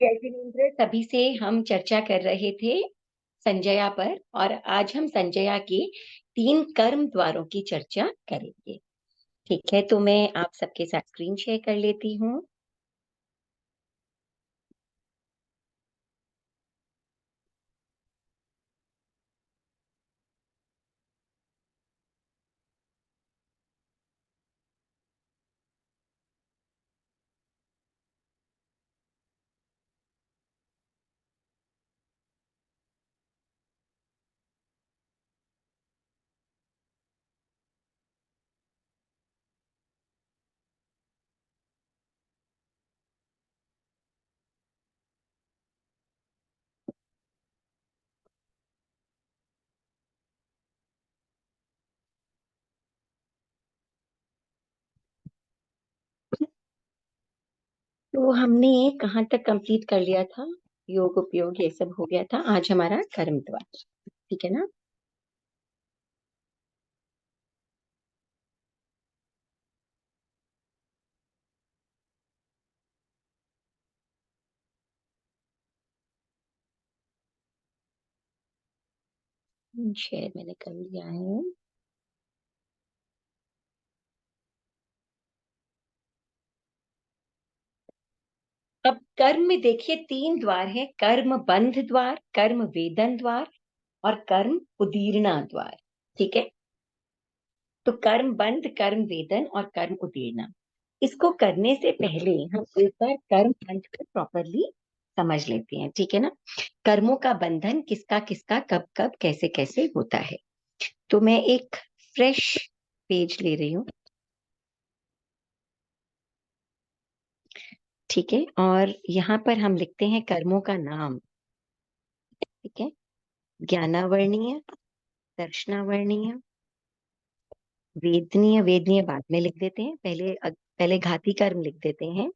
जय जिनेन्द्र, तभी से हम चर्चा कर रहे थे संजया पर, और आज हम संजया के 3 कर्म द्वारों की चर्चा करेंगे। ठीक है, तो मैं आप सबके साथ स्क्रीन शेयर कर लेती हूँ। तो हमने कहाँ तक कंप्लीट कर लिया था? योग उपयोग ये सब हो गया था। आज हमारा कर्म द्वार, ठीक है ना? शेयर मैंने कर लिया है। अब कर्म में देखिए 3 द्वार है: कर्म बंध द्वार, कर्म वेदन द्वार और कर्म उदीर्णा द्वार। ठीक है, तो कर्म बंध, कर्म वेदन और कर्म उदीर्णा, इसको करने से पहले हम एक बार कर्म बंध को प्रॉपरली समझ लेते हैं। ठीक है ना? कर्मों का बंधन किसका किसका कब कब कैसे कैसे होता है। तो मैं एक फ्रेश पेज ले रही हूँ। ठीक है, और यहाँ पर हम लिखते हैं कर्मों का नाम। ठीक है, ज्ञानावर्णीय, दर्शनावर्णीय, वेदनीय। वेदनीय बाद में लिख देते हैं, पहले घाती कर्म लिख देते हैं: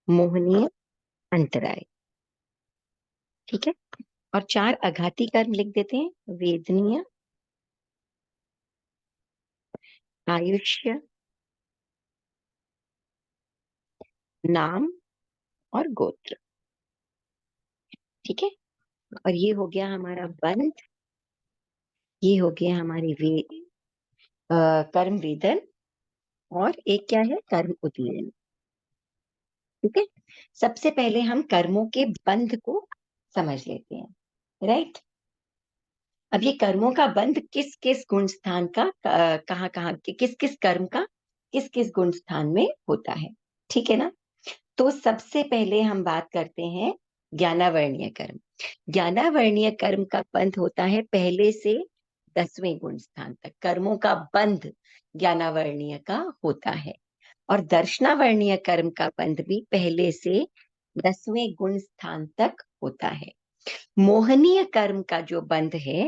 मोहनीय, अंतराय। ठीक है, और 4 अघाती कर्म लिख देते हैं: वेदनीय, आयुष्य, नाम और गोत्र। ठीक है, और ये हो गया हमारा बंध, ये हो गया हमारी कर्म वेदन, और एक क्या है? कर्म उदीर्ण। ठीक है, सबसे पहले हम कर्मों के बंध को समझ लेते हैं। राइट, अब ये कर्मों का बंध किस किस गुण स्थान का, कहाँ कहाँ, किस किस कर्म का किस किस गुण स्थान में होता है। ठीक है ना? तो सबसे पहले हम बात करते हैं ज्ञानावर्णीय कर्म। ज्ञानावर्णीय कर्म का बंध होता है पहले से 10वें गुण स्थान तक। कर्मों का बंध ज्ञानावर्णीय का होता है। और दर्शनावर्णीय कर्म का बंध भी पहले से 10वें गुण स्थान तक होता है। मोहनीय कर्म का जो बंध है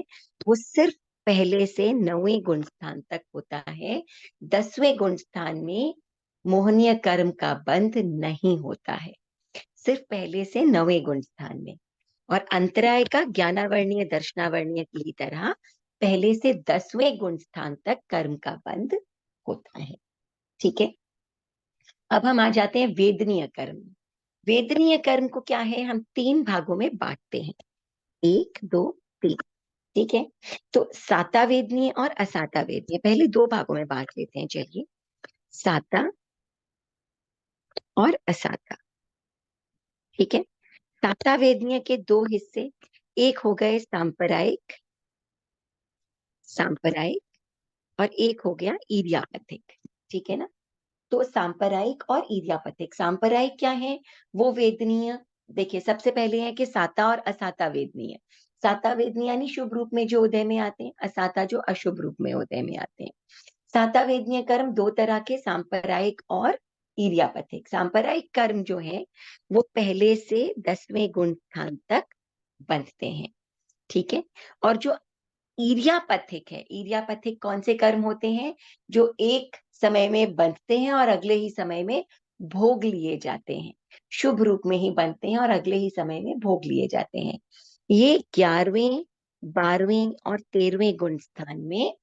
वो सिर्फ पहले से 9वें गुण स्थान तक होता है। 10वें गुण स्थान में मोहनीय कर्म का बंध नहीं होता है, सिर्फ पहले से 9वें गुण स्थान में। और अंतराय का ज्ञानावर्णीय दर्शनावर्णीय की तरह पहले से 10वें गुण स्थान तक कर्म का बंध होता है। ठीक है, अब हम आ जाते हैं वेदनीय कर्म। वेदनीय कर्म को क्या है, हम 3 भागों में बांटते हैं: 1, 2, 3। ठीक है, तो साता वेदनीय और असाता वेदनीय, पहले 2 भागों में बांट लेते हैं। चलिए, साता और असाता। ठीक है, साता वेदनीय के 2 हिस्से, एक हो गए सांप्रदायिक, सांप्रदायिक, और एक हो गया इर्यापथिक। ठीक है ना? तो सांप्रदायिक और इर्यापथिक। सांप्रदायिक क्या है? वो वेदनीय। देखिए, सबसे पहले है कि साता और असाता वेदनीय। साता वेदनीय यानी शुभ रूप में जो उदय में आते हैं, असाता जो अशुभ रूप में उदय में आते हैं। साता वेदनीय कर्म 2 तरह के: सांप्रदायिक और इर्यापथिक। सांप्रदायिक कर्म जो है वो पहले से 10वें गुण स्थान तक बंधते हैं। ठीक है, और जो इर्यापथिक है, इर्यापथिक कौन से कर्म होते हैं? जो एक समय में बंधते हैं और अगले ही समय में भोग लिए जाते हैं। शुभ रूप में ही बनते हैं और अगले ही समय में भोग लिए जाते हैं। ये 11वें, 12वें और 13वें गुण स्थान में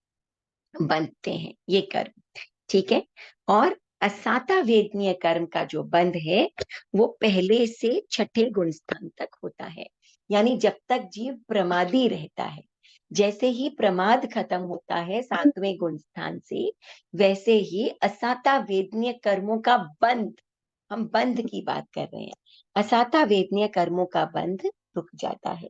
बनते हैं ये कर्म। ठीक है, और असाता वेदनीय कर्म का जो बंध है वो पहले से छठे गुण स्थान तक होता है। यानी जब तक जीव प्रमादी रहता है, जैसे ही प्रमाद खत्म होता है सातवें गुण स्थान से, वैसे ही असाता वेदनीय कर्मों का बंध, हम बंध की बात कर रहे हैं, असाता वेदनीय कर्मों का बंध रुक जाता है।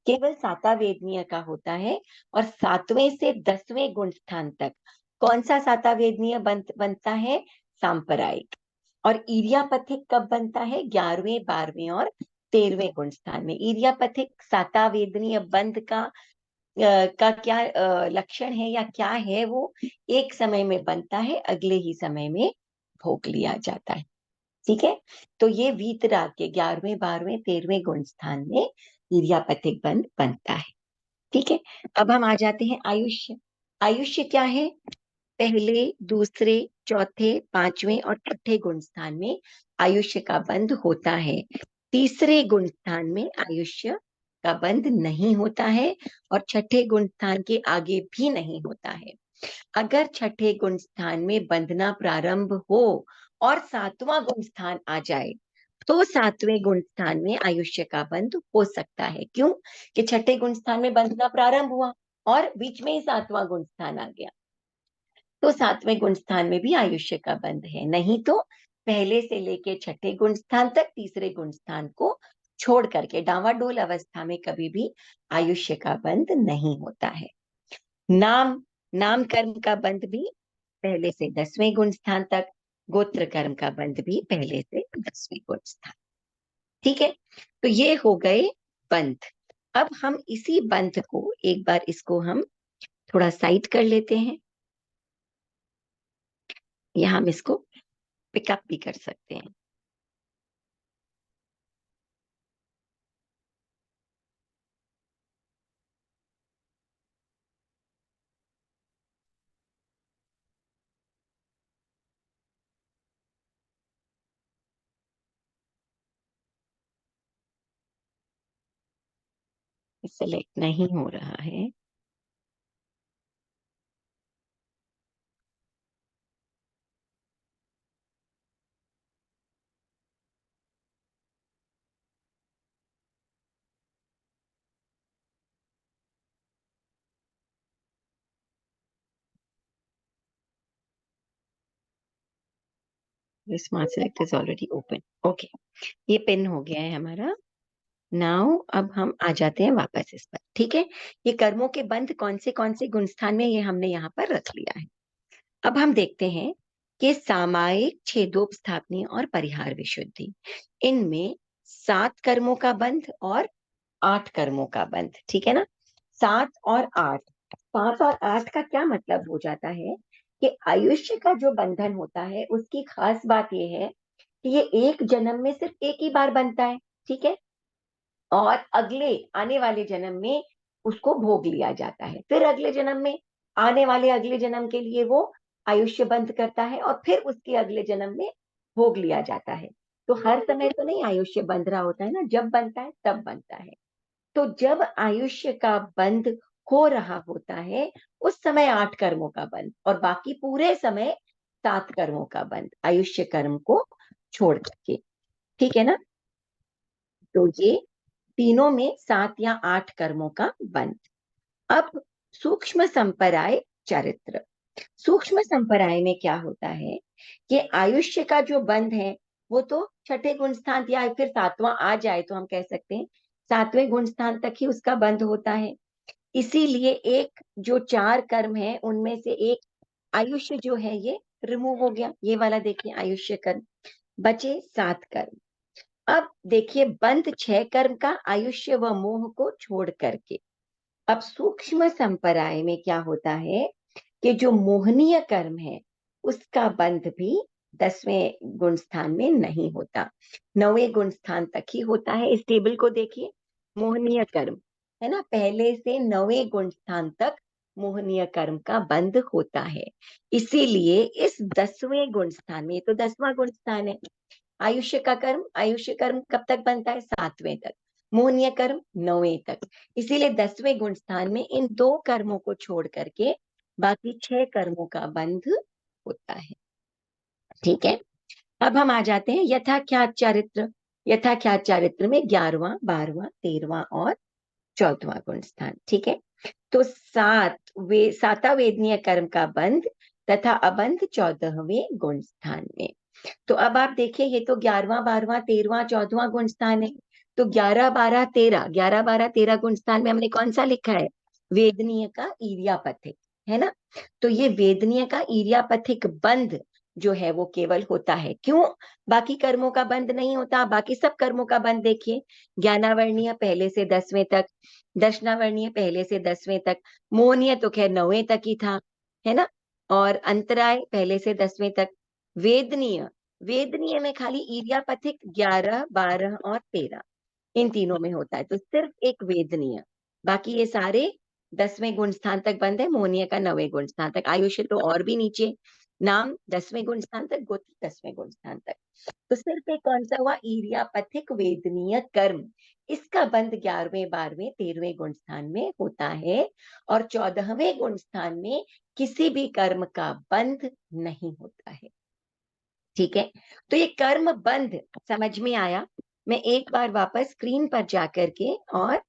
केवल साता वेदनीय का होता है। और 7वें से 10वें गुण स्थान तक कौन सा साता वेदनीय बनता है? सांप्रदायिक। और इरियापथिक कब बनता है? 11वें, 12वें और 13वें गुण स्थान में। इरियापथिक साता वेदनीय बंध का क्या लक्षण है या क्या है? वो एक समय में बनता है, अगले ही समय में भोग लिया जाता है। ठीक है, तो ये वीतराग के 11वें, 12वें, 13वें गुण स्थान में इरियापथिक बंध बनता है। ठीक है, अब हम आ जाते हैं आयुष्य। आयुष्य क्या है? पहले, दूसरे, चौथे, पांचवें और छठे गुण स्थान में आयुष्य का बंध होता है। तीसरे गुण स्थान में आयुष्य का बंध नहीं होता है और छठे गुण स्थान के आगे भी नहीं होता है। अगर छठे गुण स्थान में बंधना प्रारंभ हो और सातवां गुण स्थान आ जाए तो सातवें गुण स्थान में आयुष्य का बंध हो सकता है। क्यों? कि छठे गुण स्थान में बंधना प्रारंभ हुआ और बीच में ही सातवां गुण स्थान आ गया, तो सातवें गुण स्थान में भी आयुष्य का बंध है। नहीं तो पहले से लेके छठे गुण स्थान तक तीसरे गुण स्थान को छोड़ करके डावाडोल अवस्था में कभी भी आयुष्य का बंध नहीं होता है। नाम, नाम कर्म का बंध भी पहले से 10वें गुण स्थान तक, गोत्र कर्म का बंध भी पहले से 10वें गुण स्थान। ठीक है, तो ये हो गए बंध। अब हम इसी बंध को एक बार इसको हम थोड़ा साइड कर लेते हैं, या हम इसको पिकअप भी कर सकते हैं। सिलेक्ट नहीं हो रहा है। Smart select is already open. Okay, ये पिन हो गया है हमारा। नाउ अब हम आ जाते हैं वापस इस पर। ठीक है, ये कर्मों के बंध कौन से गुण स्थान में, ये हमने यहाँ पर रख लिया है। अब हम देखते हैं कि सामायिक, छेदोपस्थापनी और परिहार विशुद्धि, इनमें 7 कर्मों का बंध और 8 कर्मों का बंध। ठीक है ना, 7 और 8। 7 और 8 का क्या मतलब हो जाता है कि आयुष्य का जो बंधन होता है उसकी खास बात यह है कि ये एक जन्म में सिर्फ एक ही बार बनता है। ठीक है, और अगले आने वाले जन्म में उसको भोग लिया जाता है। फिर अगले जन्म में, आने वाले अगले जन्म के लिए वो आयुष्य बंध करता है और फिर उसके अगले जन्म में भोग लिया जाता है। तो हर समय तो नहीं आयुष्य बंध रहा होता है ना, जब बनता है तब बनता है। तो जब आयुष्य का बंध हो रहा होता है उस समय 8 कर्मों का बंध और बाकी पूरे समय 7 कर्मों का बंध, आयुष्य कर्म को छोड़ करके। ठीक है ना, तो ये तीनों में 7 या 8 कर्मों का बंध। अब सूक्ष्म संपराय चरित्र। सूक्ष्म संपराय में क्या होता है कि आयुष्य का जो बंध है वो तो छठे गुण स्थान या फिर सातवां आ जाए तो हम कह सकते हैं 7वें गुण स्थान तक ही उसका बंध होता है। इसीलिए एक जो 4 कर्म है उनमें से एक आयुष्य जो है ये रिमूव हो गया, ये वाला देखिए आयुष्य कर्म, बचे 7 कर्म। अब देखिए बंध 6 कर्म का, आयुष्य व मोह को छोड़ करके। अब सूक्ष्म संपराय में क्या होता है कि जो मोहनीय कर्म है उसका बंध भी 10वें गुण स्थान में नहीं होता, 9वें गुण स्थान तक ही होता है। इस टेबल को देखिए, मोहनीय कर्म है ना, पहले से 9वें गुण स्थान तक मोहनीय कर्म का बंध होता है। इसीलिए इस 10वें गुण स्थान में, ये तो 10वां गुण स्थान है, आयुष्य का कर्म, आयुष्य कर्म कब तक बनता है? 7वें तक। मोहनीय कर्म 9वें तक। इसीलिए 10वें गुण स्थान में इन 2 कर्मों को छोड़ करके बाकी 6 कर्मों का बंध होता है। ठीक है। अब हम आ जाते हैं यथाख्यात चारित्र। यथाख्यात चारित्र में 11वां, 12वां, 13वां और 14वां गुण स्थान। ठीक है। तो साता वेदनीय कर्म का बंध तथा अबंध 14वें गुण स्थान में। तो अब आप देखिए, ये तो 11वां, 12वां, 13वां, 14वां गुण स्थान है। तो 11, 12, 13, 11, 12, 13 गुण स्थान में हमने कौन सा लिखा है? वेदनीय का ईर्यापथिक, है ना। तो ये वेदनीय का ईर्यापथिक बंध जो है वो केवल होता है। क्यों? बाकी कर्मों का बंध नहीं होता। बाकी सब कर्मों का बंध देखिए, ज्ञानावर्णीय पहले से 10वें तक, दर्शनावर्णीय पहले से 10वें तक, मोहनीय तो खैर 9वें तक ही था, है ना। और अंतराय पहले से 10वें तक। वेदनीय, वेदनीय में खाली ईर्यापथिक 11, 12 और 13, इन तीनों में होता है। तो सिर्फ एक वेदनीय, बाकी ये सारे 10वें गुण स्थान तक बंद है। मोहनीय का 9वें गुण स्थान तक, आयुष्य तो और भी नीचे, नाम 10वें गुण स्थान तक, गोत्र 10वें गुण स्थान तक। तो सिर्फ एक कौन सा हुआ? ईर्यापथिक वेदनीय कर्म, इसका बंध 11वें, 12वें, 13वें गुण स्थान में होता है। और 14वें गुण स्थान में किसी भी कर्म का बंध नहीं होता है। ठीक है। तो ये कर्म बंध समझ में आया। मैं एक बार वापस स्क्रीन पर जाकर के और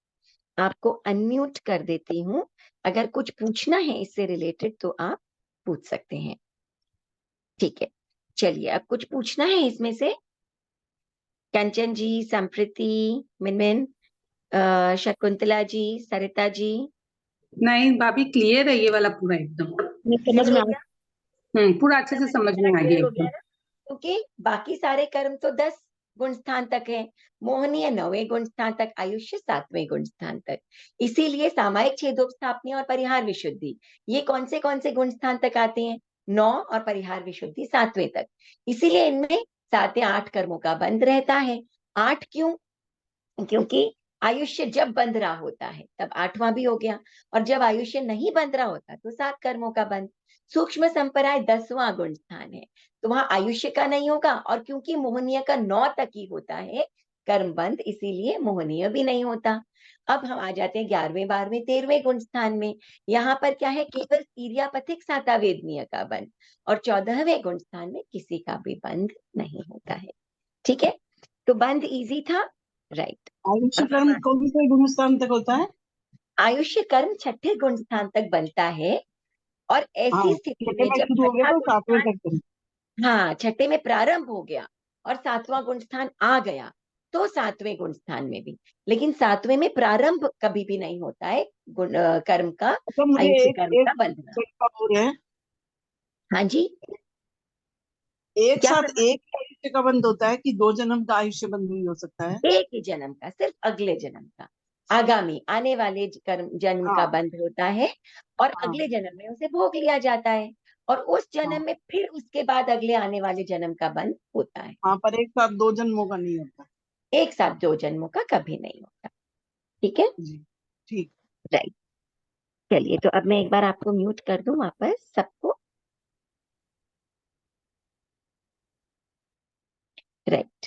आपको अनम्यूट कर देती हूं। अगर कुछ पूछना है इससे रिलेटेड तो आप पूछ सकते हैं। ठीक है, चलिए, अब कुछ पूछना है इसमें से? कंचन जी, संप्रीति, मिनमिन, शकुंतला जी, सरिता जी। नहीं भाभी, क्लियर है ये वाला पूरा एकदम। समझ में आ गया? पूरा अच्छे से समझ में आ गया क्लियर हो गया एकदम। ना? क्योंकि बाकी सारे कर्म तो 10 गुण स्थान तक है, मोहनीय 9वें गुण स्थान तक, आयुष्य 7वें गुण स्थान तक। इसीलिए सामायिक छेदोपस्थापनी और परिहार विशुद्धि, ये कौन से गुण स्थान तक आते हैं? 9, और परिहार विशुद्धि 7वें तक। इसीलिए इनमें 7 या 8 कर्मों का बंध रहता है। 8 क्यों? क्योंकि आयुष्य जब बंध रहा होता है तब 8वां भी हो गया, और जब आयुष्य नहीं बंध रहा होता तो 7 कर्मों का बंध। सूक्ष्म संपराय 10वां गुण स्थान है, तो वहां आयुष्य का नहीं होगा। और क्योंकि मोहनीय का 9 तक ही होता है कर्म बंध, इसीलिए मोहनीय भी नहीं होता। अब हम आ जाते हैं 11वें, 12वें, 13वें गुण स्थान में। यहाँ पर क्या है? केवल ईर्यापथिक साता वेदनीय का बंध, और 14वें गुण स्थान में किसी का भी बंध नहीं होता है। ठीक है, तो बंध इजी था, राइट। आयुष्य कर्म कौन से गुण स्थान तक होता है? आयुष्य कर्म 6ठे गुण स्थान तक बनता है। और हाँ, ऐसी स्थिति छठे में में जब शुरू हो गया 6ठा तो गुण 7वें स्थान, तक करें। हाँ, 6ठे में प्रारंभ हो गया और 7वां गुण स्थान आ गया, तो 7वें गुण स्थान में भी। लेकिन 7वें में प्रारंभ कभी भी नहीं होता है कर्म का, अच्छा, मुझे आयुष्य एक कर्म एक का बंधना। का और है। हाँ जी, एक क्या साथ करना? एक ही आयुष्य का बंध होता है कि 2 जन्म का आयुष्य बंध भी हो सकता है? एक ही जन्म का, सिर्फ अगले जन्म का, आगामी आने वाले कर्म जन्म का हाँ बंध होता है। और हाँ अगले जन्म में उसे भोग लिया जाता है, और उस हाँ जन्म में फिर उसके बाद अगले आने वाले जन्म का बंध होता है। हाँ, पर एक साथ 2 जन्मों का नहीं होता। एक साथ 2 जन्मों का कभी नहीं होता। ठीक है, जी, ठीक। राइट। चलिए, तो अब मैं एक बार आपको म्यूट कर दूं वापस सबको, राइट।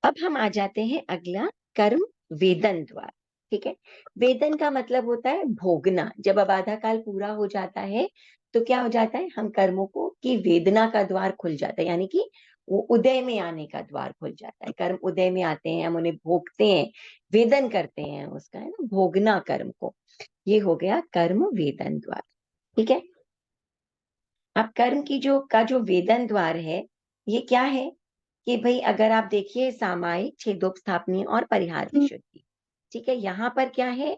अब हम आ जाते हैं अगला, कर्म वेदन द्वार। ठीक है, वेदन का मतलब होता है भोगना। जब अबाधा काल पूरा हो जाता है तो क्या हो जाता है? हम कर्मों को की वेदना का द्वार खुल जाता है, यानी कि वो उदय में आने का द्वार खुल जाता है। कर्म उदय में आते हैं, हम उन्हें भोगते हैं, वेदन करते हैं उसका, है ना, भोगना कर्म को। ये हो गया कर्म वेदन द्वार। ठीक है। अब कर्म की जो वेदन द्वार है, ये क्या है? कि भाई अगर आप देखिए, सामायिक, छेदोपस्थापनी और परिहार विशुद्धि। ठीक है, यहाँ पर क्या है?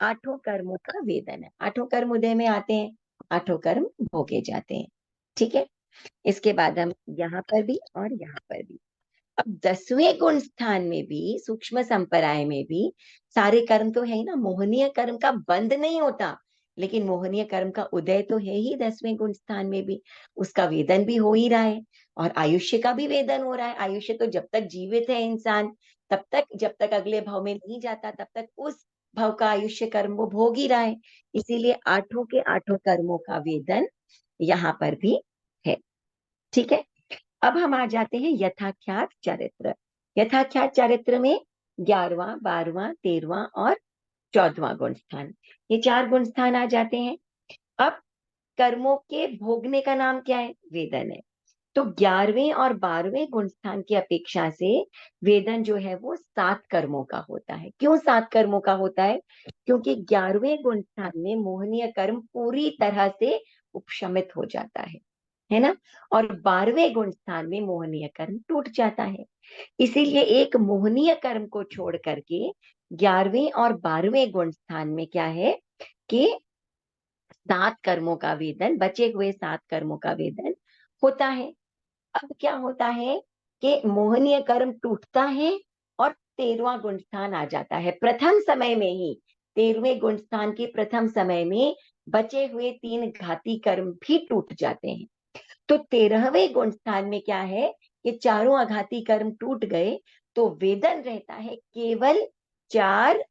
8 कर्मों का वेदन है। 8 कर्म उदय में आते हैं, 8 कर्म भोगे जाते हैं। ठीक है, इसके बाद हम यहाँ पर भी और यहाँ पर भी। अब 10वें गुण स्थान में भी, सूक्ष्म संपराय में भी सारे कर्म तो है ही ना। मोहनीय कर्म का बंध नहीं होता, लेकिन मोहनीय कर्म का उदय तो है ही 10वें गुण स्थान में भी, उसका वेदन भी हो ही रहा है। और आयुष्य का भी वेदन हो रहा है। आयुष्य तो जब तक जीवित है इंसान, तब तक, जब तक अगले भाव में नहीं जाता तब तक उस भाव का आयुष्य कर्म वो भोग ही रहा है। इसीलिए 8 के 8 कर्मों का वेदन यहाँ पर भी है। ठीक है, अब हम आ जाते हैं यथाख्यात चरित्र। यथाख्यात चरित्र में 11वां, 12वां, 13वां और 14वां गुण स्थान, ये 4 गुण स्थान आ जाते हैं। अब कर्मों के भोगने का नाम क्या है? वेदन है। तो 11वें और 12वें गुण स्थान की अपेक्षा से वेदन जो है वो 7 कर्मों का होता है। क्यों 7 कर्मों का होता है? क्योंकि 11वें गुण स्थान में मोहनीय कर्म पूरी तरह से उपशमित हो जाता है ना, और 12वें गुण स्थान में मोहनीय कर्म टूट जाता है। इसीलिए एक मोहनीय कर्म को छोड़ करके 11वें और 12वें गुण स्थान में क्या है कि 7 कर्मों का वेदन, बचे हुए 7 कर्मों का वेदन होता है। अब क्या होता है कि मोहनीय कर्म टूटता है और 13वां गुण स्थान आ जाता है। प्रथम समय में ही 13वें गुण स्थान के प्रथम समय में बचे हुए 3 घाती कर्म भी टूट जाते हैं। तो 13वें गुण स्थान में क्या है कि चारों आघाती कर्म टूट गए, तो वेदन रहता है केवल 4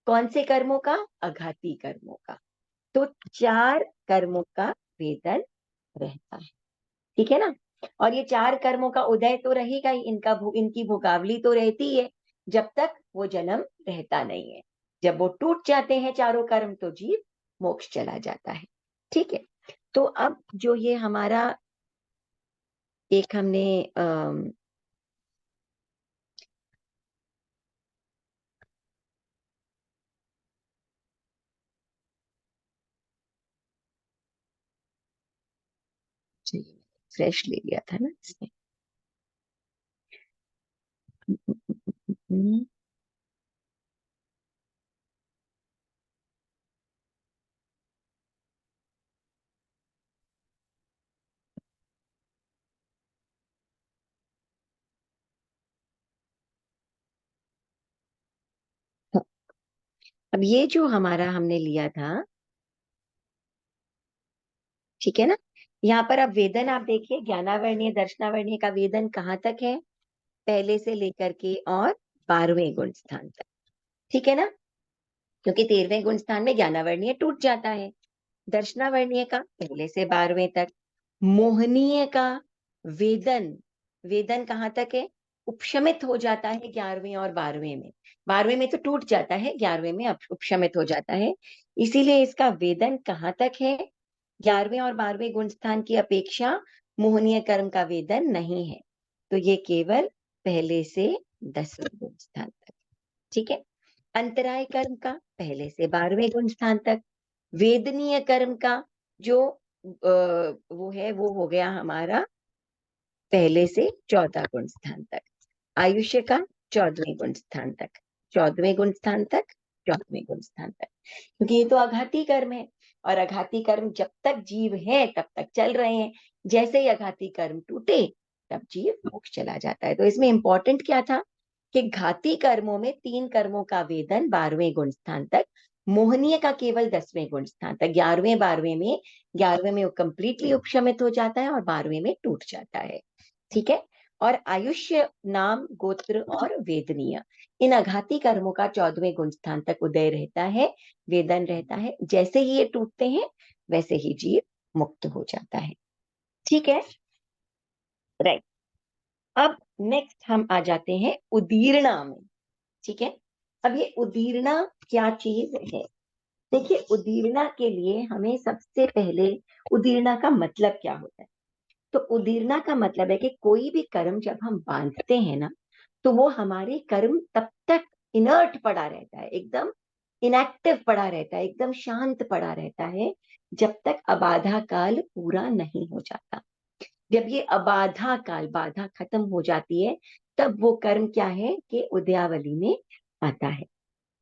कौन से कर्मों का? आघाती कर्मों का। तो 4 कर्मों का वेदन रहता है, ठीक है ना। और ये 4 कर्मों का उदय तो रहेगा ही, इनकी भोगावली तो रहती है जब तक वो जन्म रहता नहीं है। जब वो टूट जाते हैं चारों कर्म तो जीव मोक्ष चला जाता है, ठीक है। तो अब जो ये हमारा एक हमने फ्रेश ले लिया था ना इसमें। अब ये जो हमारा हमने लिया था, ठीक है ना, यहाँ पर अब वेदन आप देखिए, ज्ञानावर्णीय दर्शनावर्णीय का वेदन कहाँ तक है? पहले से लेकर के और 12वें गुण स्थान तक, ठीक है ना। क्योंकि 13वें गुण स्थान में ज्ञानावर्णीय टूट जाता है। दर्शनावर्णीय का पहले से 12वें तक। मोहनीय का वेदन, वेदन कहाँ तक है? उपशमित हो जाता है 11वें और 12वें में। 12वें में तो टूट जाता है, 11वें में उपशमित हो जाता है। इसीलिए इसका वेदन कहाँ तक है? 11वें और 12वें गुण स्थान की अपेक्षा मोहनीय कर्म का वेदन नहीं है, तो ये केवल पहले से 10वें गुण स्थान तक, ठीक है। अंतराय कर्म का पहले से 12वें गुण स्थान तक। वेदनीय कर्म का जो वो है वो हो गया हमारा पहले से 14 गुण स्थान तक। आयुष्य का 14वें गुण स्थान तक, 14वें गुण स्थान तक, 14वें गुण स्थान तक। क्योंकि ये तो आघाती कर्म है, और आघाती कर्म जब तक जीव है तब तक चल रहे हैं। जैसे ही आघाती कर्म टूटे तब जीव मोक्ष चला जाता है। तो इसमें इंपॉर्टेंट क्या था कि घाती कर्मों में 3 कर्मों का वेदन 12वें गुण स्थान तक, मोहनीय का केवल 10वें गुण स्थान तक। 11वें में वो कंप्लीटली उपशमित हो जाता है और 12वें में टूट जाता है, ठीक है। और आयुष्य, नाम, गोत्र और वेदनीय, इन आघाती कर्मों का 14वें गुण स्थान तक उदय रहता है, वेदन रहता है। जैसे ही ये टूटते हैं वैसे ही जीव मुक्त हो जाता है, ठीक है, राइट। अब नेक्स्ट हम आ जाते हैं उदीर्णा में, ठीक है। अब ये उदीर्णा क्या चीज है? देखिए, उदीर्णा के लिए हमें सबसे पहले उदीर्णा का मतलब क्या होता है? तो उदीर्णा का मतलब है कि कोई भी कर्म जब हम बांधते हैं ना, तो वो हमारे कर्म तब तक इनर्ट पड़ा रहता है, एकदम इनएक्टिव पड़ा रहता है, एकदम शांत पड़ा रहता है, जब तक अबाधा काल पूरा नहीं हो जाता। जब ये अबाधा काल, बाधा खत्म हो जाती है, तब वो कर्म क्या है कि उदयावली में आता है,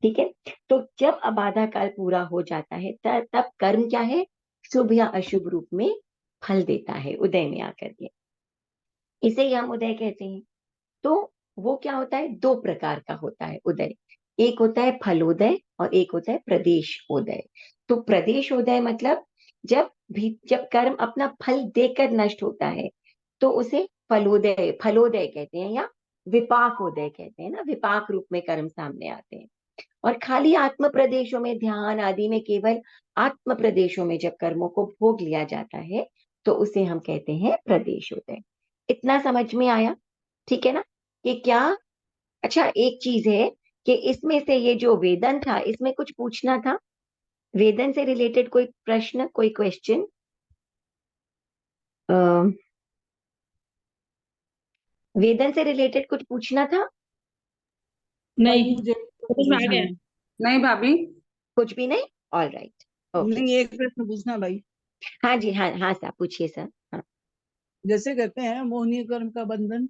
ठीक है। तो जब अबाधा काल पूरा हो जाता है तब कर्म क्या है? शुभ या अशुभ रूप में फल देता है उदय में आकर के, इसे ही हम उदय कहते हैं। तो वो क्या होता है? 2 प्रकार का होता है उदय। एक होता है फलोदय और एक होता है प्रदेशोदय। तो प्रदेशोदय मतलब जब कर्म अपना फल देकर नष्ट होता है तो उसे फलोदय कहते हैं, या विपाकोदय कहते हैं ना, विपाक रूप में कर्म सामने आते हैं। और खाली आत्म प्रदेशों में, ध्यान आदि में, केवल आत्म प्रदेशों में जब कर्मों को भोग लिया जाता है तो उसे हम कहते हैं प्रदेशोदय। इतना समझ में आया, ठीक है ना? कि क्या, अच्छा एक चीज है कि इसमें से ये जो वेदन था, इसमें कुछ पूछना था? वेदन से रिलेटेड कोई प्रश्न, कोई क्वेश्चन? वेदन से रिलेटेड कुछ पूछना था? भाई नहीं, मुझे समझ में आ पूछना गया। है। नहीं भाभी। कुछ भी नहीं? All right, okay. नहीं, एक प्रश्न पूछना भाई। हाँ जी, हाँ हाँ सर, पूछिए सर। हाँ जैसे कहते हैं मोहनीय कर्म का बंधन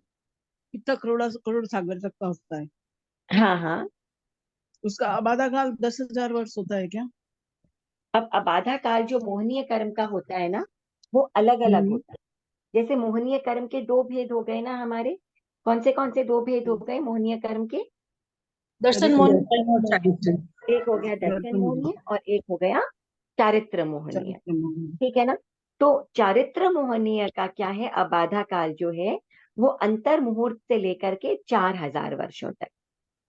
कितना करोड़ करोड़ सागर तक का होता है, हाँ हाँ। उसका आबादा काल 10,000 वर्ष होता है क्या? अब अबाधा काल जो मोहनीय कर्म का होता है ना, वो अलग अलग हम्म। होता है। जैसे मोहनीय कर्म के दो भेद हो गए ना हमारे। कौन से दो भेद हो गए मोहनीय कर्म के? दर्शन चरित्र मोहन मोहन, और चारित्र। एक हो गया दर्शन दर्पण मोहन, मोहनीय और एक हो गया चारित्र मोहनीय। चरित्र मोहन। ठीक है ना? तो चारित्र मोहनीय का क्या है, अबाधा काल जो है वो अंतर मुहूर्त से लेकर के 4,000 वर्षों तक।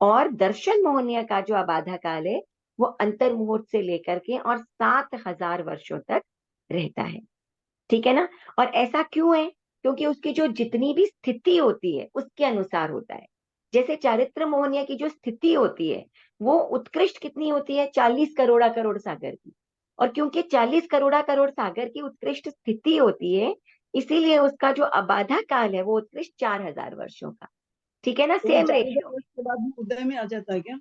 और दर्शन मोहनीय का जो अबाधा काल है वो अंतर मुहूर्त से लेकर के और 7,000 वर्षों तक रहता है। ठीक है ना? और ऐसा क्यों है? क्योंकि उसकी जो जितनी भी स्थिति होती है उसके अनुसार होता है। जैसे चारित्र मोहनीय की जो स्थिति होती है वो उत्कृष्ट कितनी होती है, 40 करोड़ा करोड़ सागर की। और क्योंकि 40 करोड़ा करोड़ सागर की उत्कृष्ट स्थिति होती है, इसीलिए उसका जो अबाधा काल है वो उत्कृष्ट 4,000 वर्षों का। ठीक है ना? तो वो सेम 4,000 रेशियो। वर्ष के बाद भी उदय में आ जाता है क्या?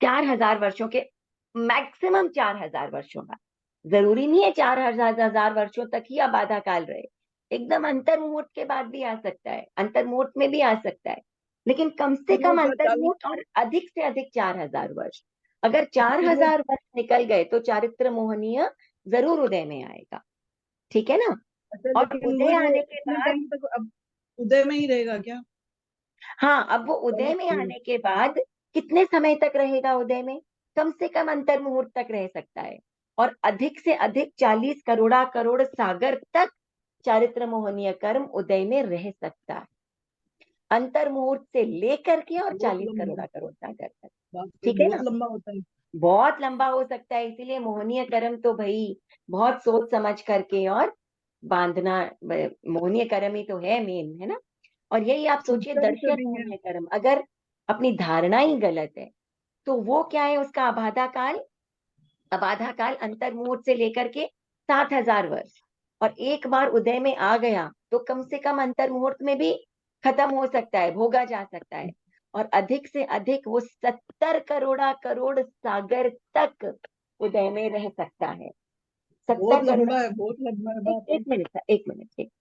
4,000 वर्षों के, मैक्सिमम 4,000 वर्षों का। जरूरी नहीं है 4,000 वर्षों तक ही अबाधा काल रहे। एकदम अंतर मुहूर्त के बाद भी आ सकता है, अंतर मुहूर्त में भी आ सकता है। लेकिन कम से फिर वो कम अंतर 40, मुहूर्त और अधिक से अधिक 4,000 वर्ष। अगर फिर वो 4,000 वर्ष निकल गए तो चारित्र मोहनीय जरूर उदय में आएगा। ठीक है ना? अच्छा, और लेकिन वो उदय जो आने के कितने बाद, टाइम तक अब उदय में ही रहेगा क्या? हाँ, अब वो उदय में पहले आने के बाद कितने समय तक रहेगा उदय में? कम से कम अंतर मुहूर्त तक रह सकता है। और अधिक से अधिक 40 करोड़ा करोड़ सागर तक चारित्र मोहनीय कर्म उदय में रह सकता है, अंतर मुहूर्त से लेकर के और बहुत 40 लंबा, करोड़ा करोड़ सागर तक। बाप रे, ठीक है बहुत ना? लंबा होता है। बहुत लंबा हो सकता है, इसीलिए मोहनीय कर्म तो भाई बहुत सोच समझ करके और बांधना। मोहनीय कर्म ही तो है मेन, है ना? और यही आप सोचिए, छूटता भी दर्शन कभी है। मोहनीय कर्म अगर अपनी धारणा ही गलत है तो वो क्या है, उसका अबाधा काल अंतर मुहूर्त से लेकर के 7,000 वर्ष। और एक बार उदय में आ गया तो कम से कम अंतर मुहूर्त में भी खत्म हो सकता है, भोगा जा सकता है। और अधिक से अधिक वो 70 करोड़ा करोड़ सागर तक उदय में रह सकता है। 70 बहुत करोड़। लंबा है, बहुत लंबा है, एक बाप रे। एक मिनट सर, एक मिनट, एक।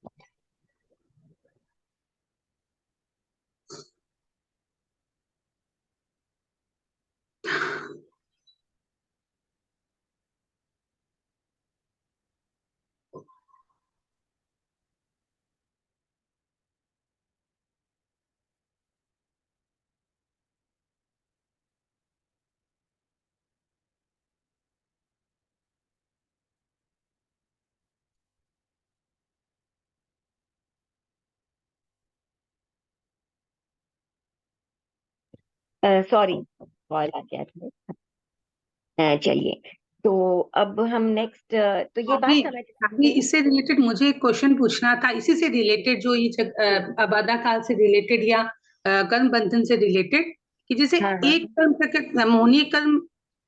सॉरी, कॉल आ गया था। चलिए, तो अब हम नेक्स्ट, तो ये अभी बात समझ में आ अभी गई। इससे रिलेटेड मुझे एक क्वेश्चन पूछना था, इसी से रिलेटेड, जो ये अबादा काल से रिलेटेड या कर्म बंधन से रिलेटेड, कि जैसे हाँ हाँ एक कर्म प्रकृति मोहनीय कर्म,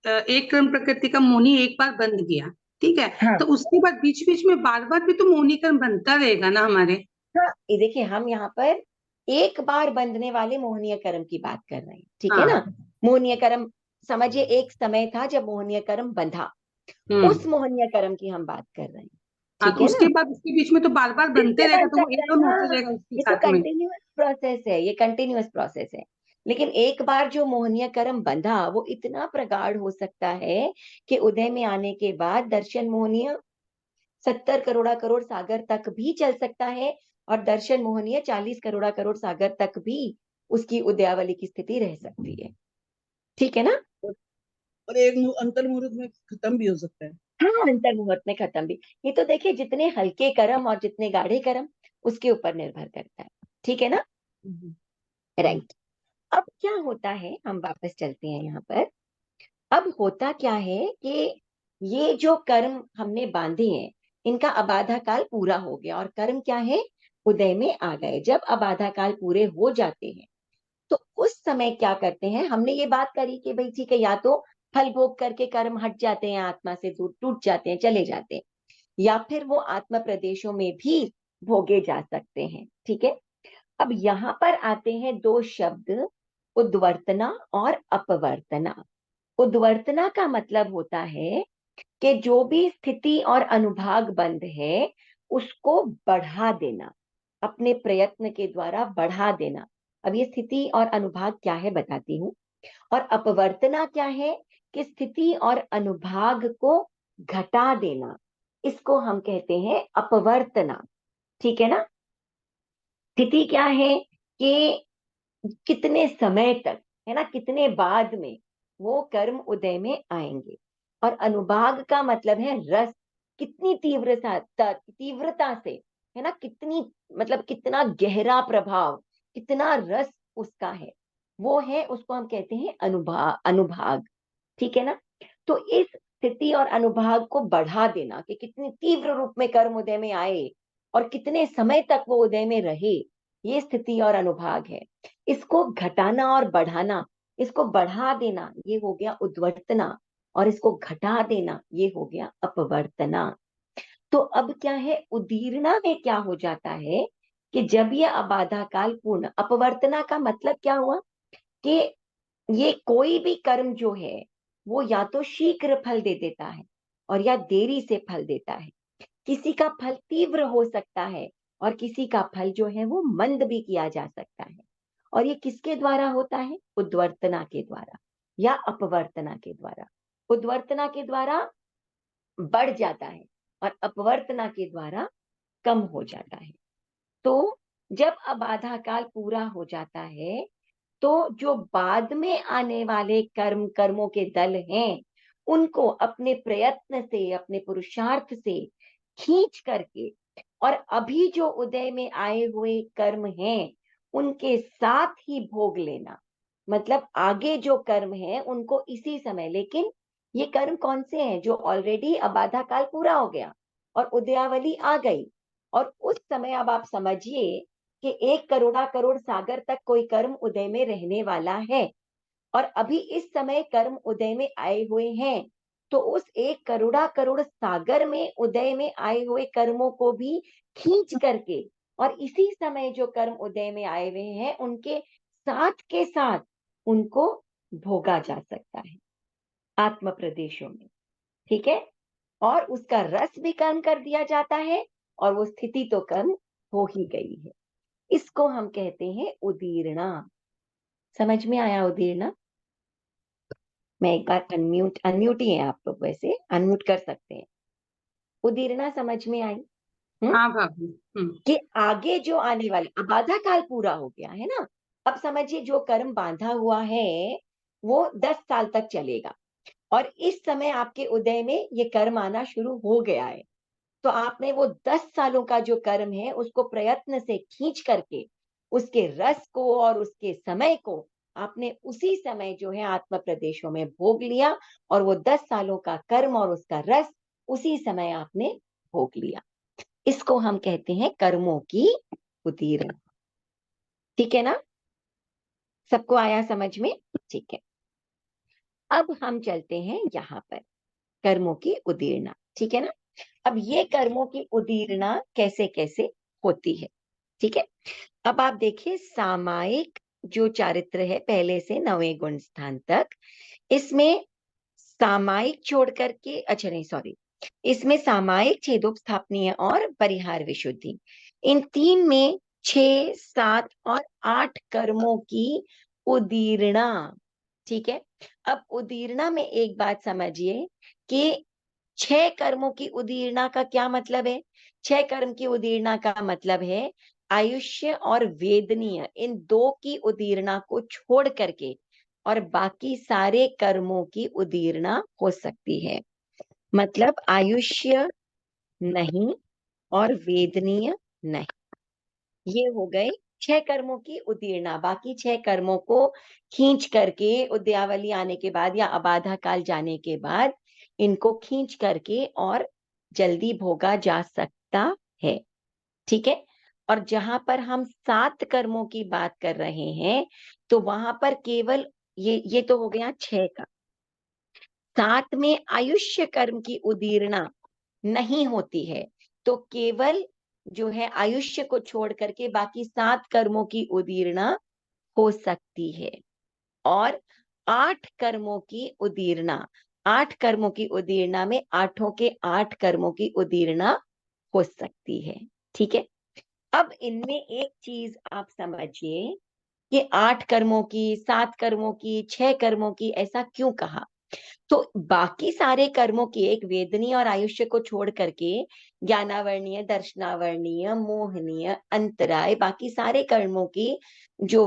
एक कर्म प्रकृति का मोहनी एक बार बंध गया, ठीक है, हाँ तो उसके बाद बीच बीच में बार बार भी तो मोहनी कर्म बनता रहेगा ना हमारे। हाँ। ये देखिए, हम यहाँ पर एक बार बंधने वाले मोहनीय कर्म की बात कर रहे हैं। ठीक है हाँ। ना? मोहनीय कर्म, समझिए एक समय था जब मोहनीय कर्म बंधा, उस हम्म। मोहनीय कर्म की हम बात कर रहे हैं। हाँ, ठीक तो है उसके ना? बाद उसके बीच में तो बार बार फिर बनते से रहेगा, बन तो वो सकता एड है, ऑन होते हाँ। रहेगा उसके ये तो साथ में। कंटिन्यूअस प्रोसेस है, ये कंटिन्यूअस प्रोसेस है। लेकिन एक बार जो मोहनीय कर्म बंधा वो इतना प्रगाढ़ हो सकता है कि उदय में आने के बाद दर्शन मोहनीय 70 करोड़ा करोड़ सागर तक भी चल सकता है। और दर्शन मोहनीय 40 करोड़ा करोड़ सागर तक भी उसकी उदयावली की स्थिति रह सकती है। ठीक है ना? और और एक अंतर मुहूर्त में खत्म भी हो सकता है। हाँ, अंतर मुहूर्त में खत्म भी। ये तो देखिए, जितने हल्के कर्म और जितने गाढ़े कर्म उसके ऊपर निर्भर करता है। ठीक है ना? हम्म, हम्म। राइट। अब क्या होता है, हम वापस चलते हैं यहाँ पर। अब होता क्या है कि ये जो कर्म हमने बांधे हैं इनका अबाधा काल पूरा हो गया और कर्म क्या है, उदय में आ गए। जब अबाधा काल पूरे हो जाते हैं तो उस समय क्या करते हैं, हमने ये बात करी कि भाई ठीक है, या तो फल भोग करके कर्म हट जाते हैं, आत्मा से दूर टूट जाते हैं, चले जाते हैं, या फिर वो आत्मा प्रदेशों में भी भोगे जा सकते हैं। ठीक है? अब यहाँ पर आते हैं दो शब्द, उद्वर्तना और अपवर्तना। उद्वर्तना का मतलब होता है कि जो भी स्थिति और अनुभाग बंध है उसको बढ़ा देना, अपने प्रयत्न के द्वारा बढ़ा देना। अब ये स्थिति और अनुभाग क्या है बताती हूँ। और अपवर्तना क्या है कि स्थिति और अनुभाग को घटा देना, इसको हम कहते हैं अपवर्तना। ठीक है ना। स्थिति क्या है कि कितने समय तक, है ना, कितने बाद में वो कर्म उदय में आएंगे। और अनुभाग का मतलब है रस, कितनी तीव्रता से, है ना, कितनी, मतलब कितना गहरा प्रभाव, कितना रस उसका है, वो है, उसको हम कहते हैं अनुभाग। ठीक है ना। तो इस स्थिति और अनुभाग को बढ़ा देना कि कितनी तीव्र रूप में कर्म उदय में आए और कितने समय तक वो उदय में रहे, ये स्थिति और अनुभाग है। इसको घटाना और बढ़ाना, इसको बढ़ा देना ये हो गया उद्वर्तना, और इसको घटा देना ये हो गया अपवर्तना। तो अब क्या है, उदीर्णा में क्या हो जाता है कि जब ये अबाधा काल पूर्ण, अपवर्तना का मतलब क्या हुआ कि ये कोई भी कर्म जो है वो या तो शीघ्र फल दे देता है और या देरी से फल देता है। किसी का फल तीव्र हो सकता है और किसी का फल जो है वो मंद भी किया जा सकता है। और ये किसके द्वारा होता है, उद्वर्तना के द्वारा या अपवर्तना के द्वारा। उद्वर्तना के द्वारा बढ़ जाता है और अपवर्तना के द्वारा कम हो जाता है। तो जब अबाधा काल पूरा हो जाता है तो जो बाद में आने वाले कर्मों के दल हैं उनको अपने प्रयत्न से, अपने पुरुषार्थ से खींच करके, और अभी जो उदय में आए हुए कर्म हैं उनके साथ ही भोग लेना। मतलब आगे जो कर्म है उनको इसी समय, लेकिन ये कर्म कौन से हैं, जो ऑलरेडी अबाधा काल पूरा हो गया और उदयावली आ गई, और उस समय अब आप समझिए कि 1 करोड़ सागर तक कोई कर्म उदय में रहने वाला है, और अभी इस समय कर्म उदय में आए हुए हैं। तो उस 1 करोड़ सागर में उदय में आए हुए कर्मों को भी खींच करके, और इसी समय जो कर्म उदय में आए हुए हैं उनके साथ के साथ उनको भोगा जा सकता है आत्म प्रदेशों में। ठीक है। और उसका रस भी कम कर दिया जाता है और वो स्थिति तो कम हो ही गई है। इसको हम कहते हैं उदीर्णा। समझ में आया उदीर्णा? मैं एक बार अनम्यूट ही है आप लोग, वैसे अनम्यूट कर सकते हैं। उदीर्णा समझ में आई? हाँ भाभी। कि आगे जो आने वाले, अब आधा काल पूरा हो गया है ना, अब समझिए जो कर्म बांधा हुआ है वो 10 साल तक चलेगा, और इस समय आपके उदय में ये कर्म आना शुरू हो गया है। तो आपने वो 10 सालों का जो कर्म है उसको प्रयत्न से खींच करके उसके रस को और उसके समय को आपने उसी समय जो है आत्म प्रदेशों में भोग लिया, और वो 10 सालों का कर्म और उसका रस उसी समय आपने भोग लिया। इसको हम कहते हैं कर्मों की उदीर्णा। ठीक है ना, सबको आया समझ में? ठीक है। अब हम चलते हैं यहाँ पर कर्मों की उदीर्णा। ठीक है ना। अब ये कर्मों की उदीर्णा कैसे कैसे होती है। ठीक है। अब आप देखिए, सामायिक जो चारित्र है पहले से 9वें गुण स्थान तक, इसमें सामायिक छोड़ करके, अच्छा नहीं सॉरी, इसमें सामायिक, छेदोपस्थापनीय और परिहार विशुद्धि, इन तीन में 6, 7 और 8 कर्मों की उदीर्णा। ठीक है। अब उदीर्णा में एक बात समझिए कि 6 कर्मों की उदीर्णा का क्या मतलब है। 6 कर्म की उदीर्णा का मतलब है आयुष्य और वेदनीय, इन दो की उदीर्णा को छोड़ करके और बाकी सारे कर्मों की उदीर्णा हो सकती है। मतलब आयुष्य नहीं और वेदनीय नहीं, ये हो गए 6 कर्मों की उदीर्णा। बाकी 6 कर्मों को खींच करके उद्यावली आने के बाद या अबाधा काल जाने के बाद इनको खींच करके और जल्दी भोगा जा सकता है। ठीक है। और जहां पर हम 7 कर्मों की बात कर रहे हैं तो वहां पर केवल ये तो हो गया 6 का। 7 में आयुष्य कर्म की उदीर्णा नहीं होती है, तो केवल जो है आयुष्य को छोड़ करके बाकी 7 कर्मों की उदीर्णा हो सकती है। और 8 कर्मों की उदीर्णा, 8 कर्मों की उदीर्णा में 8 के 8 कर्मों की उदीर्णा हो सकती है। ठीक है, अब इनमें एक चीज आप समझिए कि 8 कर्मों की, 7 कर्मों की, 6 कर्मों की, ऐसा क्यों कहा? तो बाकी सारे कर्मों की, एक वेदनीय और आयुष्य को छोड़ करके ज्ञानावर्णीय, दर्शनावर्णीय, मोहनीय, अंतराय, बाकी सारे कर्मों की जो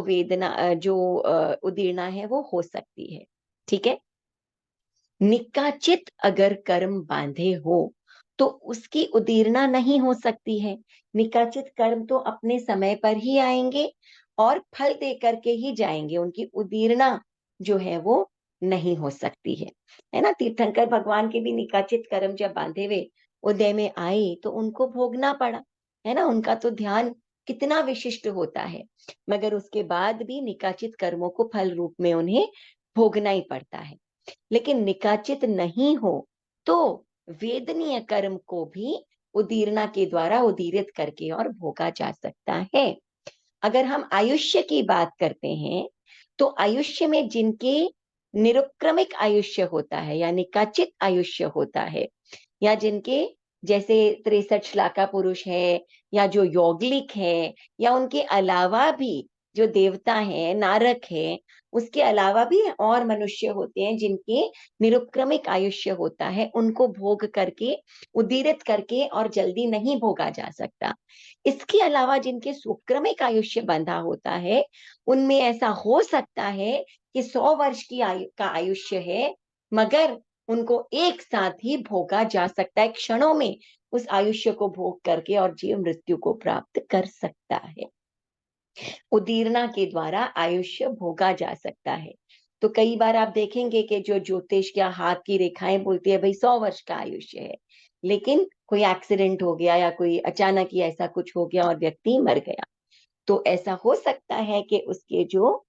उदीर्णा है वो हो सकती है। ठीक है, निकाचित अगर कर्म बांधे हो तो उसकी उदीर्णा नहीं हो सकती है। निकाचित कर्म तो अपने समय पर ही आएंगे और फल दे करके ही जाएंगे, उनकी उदीर्णा जो है वो नहीं हो सकती है ना। तीर्थंकर भगवान के भी निकाचित कर्म जब बांधे हुए उदय में आए तो उनको भोगना पड़ा, है ना। उनका तो ध्यान कितना विशिष्ट होता है, मगर उसके बाद भी निकाचित कर्मों को फल रूप में उन्हें भोगना ही पड़ता है। लेकिन निकाचित नहीं हो तो वेदनीय कर्म को भी उदीर्णा के द्वारा उदीरित करके और भोगा जा सकता है। अगर हम आयुष्य की बात करते हैं तो आयुष्य में जिनके निरुक्रमिक आयुष्य होता है या निकाचित आयुष्य होता है, या जिनके जैसे 63 श्लाका पुरुष है, या जो यौगलिक है, या उनके अलावा भी जो देवता है, नारक है, उसके अलावा भी और मनुष्य होते हैं जिनके निरुक्रमिक आयुष्य होता है, उनको भोग करके, उदीरित करके और जल्दी नहीं भोगा जा सकता। इसके अलावा जिनके सुक्रमिक आयुष्य बंधा होता है, उनमें ऐसा हो सकता है कि 100 वर्ष की का आयुष्य है, मगर उनको एक साथ ही भोगा जा सकता है, क्षणों में उस आयुष्य को भोग करके और जीव मृत्यु को प्राप्त कर सकता है। उदीर्णा के द्वारा आयुष्य भोगा जा सकता है। तो कई बार आप देखेंगे कि जो ज्योतिष या हाथ की रेखाएं बोलती है भाई 100 वर्ष का आयुष्य है, लेकिन कोई एक्सीडेंट हो गया या कोई अचानक ही ऐसा कुछ हो गया और व्यक्ति मर गया, तो ऐसा हो सकता है कि उसके जो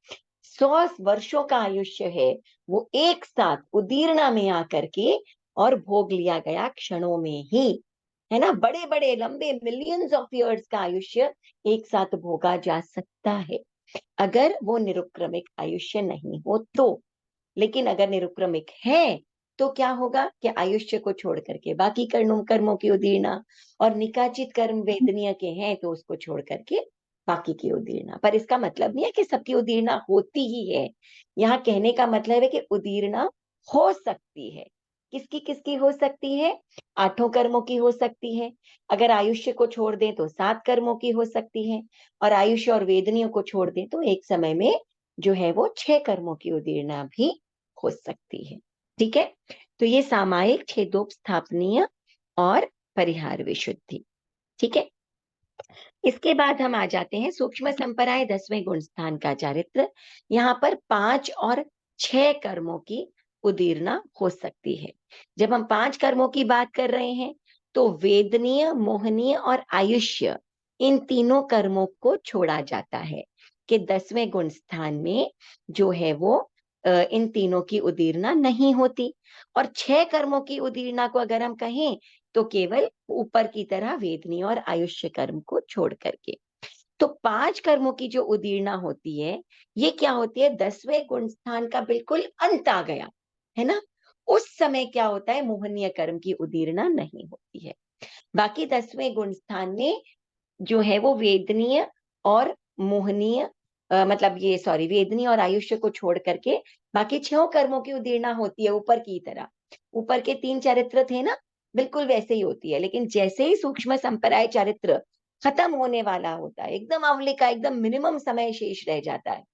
100 वर्षों का आयुष्य है वो एक साथ उदीर्णा में आकर के और भोग लिया गया क्षणों में ही, है ना। बड़े बड़े लंबे मिलियंस ऑफ इयर्स का आयुष्य एक साथ भोगा जा सकता है अगर वो निरुक्रमिक आयुष्य नहीं हो तो। लेकिन अगर निरुक्रमिक है तो क्या होगा कि आयुष्य को छोड़ करके बाकी कर्मों की उदीर्णा, और निकाचित कर्म वेदनीय के हैं तो उसको छोड़ करके बाकी की उदीर्णा। पर इसका मतलब नहीं है कि सबकी उदीर्णा होती ही है। यहाँ कहने का मतलब है कि उदीर्णा हो सकती है। किसकी किसकी हो सकती है? 8 कर्मों की हो सकती है। अगर आयुष्य को छोड़ दें तो 7 कर्मों की हो सकती है, और आयुष्य और वेदनियों को छोड़ दें तो एक समय में जो है वो 6 कर्मों की उदीर्णा भी हो सकती है। ठीक है, तो ये सामायिक, छेदोपस्थापनीय और परिहार विशुद्धि। ठीक है, इसके बाद हम आ जाते हैं सूक्ष्म संपराय 10वें गुण स्थान का चारित्र। यहाँ पर 5 और 6 कर्मों की उदीर्णा हो सकती है। जब हम 5 कर्मों की बात कर रहे हैं तो वेदनीय, मोहनीय और आयुष्य, इन तीनों कर्मों को छोड़ा जाता है कि 10वें गुण स्थान में जो है वो इन तीनों की उदीर्णा नहीं होती। और 6 कर्मों की उदीर्णा को अगर हम कहें तो केवल ऊपर की तरह वेदनीय और आयुष्य कर्म को छोड़ करके। तो 5 कर्मों की जो उदीर्णा होती है, ये क्या होती है? 10वें गुण स्थान का बिल्कुल अंत आ गया, है ना। उस समय क्या होता है? मोहनीय कर्म की उदीर्णा नहीं होती है। बाकी 10वें गुण स्थान में जो है वो वेदनीय और मोहनीय, मतलब ये सॉरी, वेदनीय और आयुष्य को छोड़ करके बाकी 6 कर्मों की उदीर्णा होती है ऊपर की तरह। ऊपर के 3 चरित्र थे ना, बिल्कुल वैसे ही होती है। लेकिन जैसे ही सूक्ष्म संपराय चरित्र खत्म होने वाला होता है, एकदम अवली का एकदम मिनिमम समय शेष रह जाता है,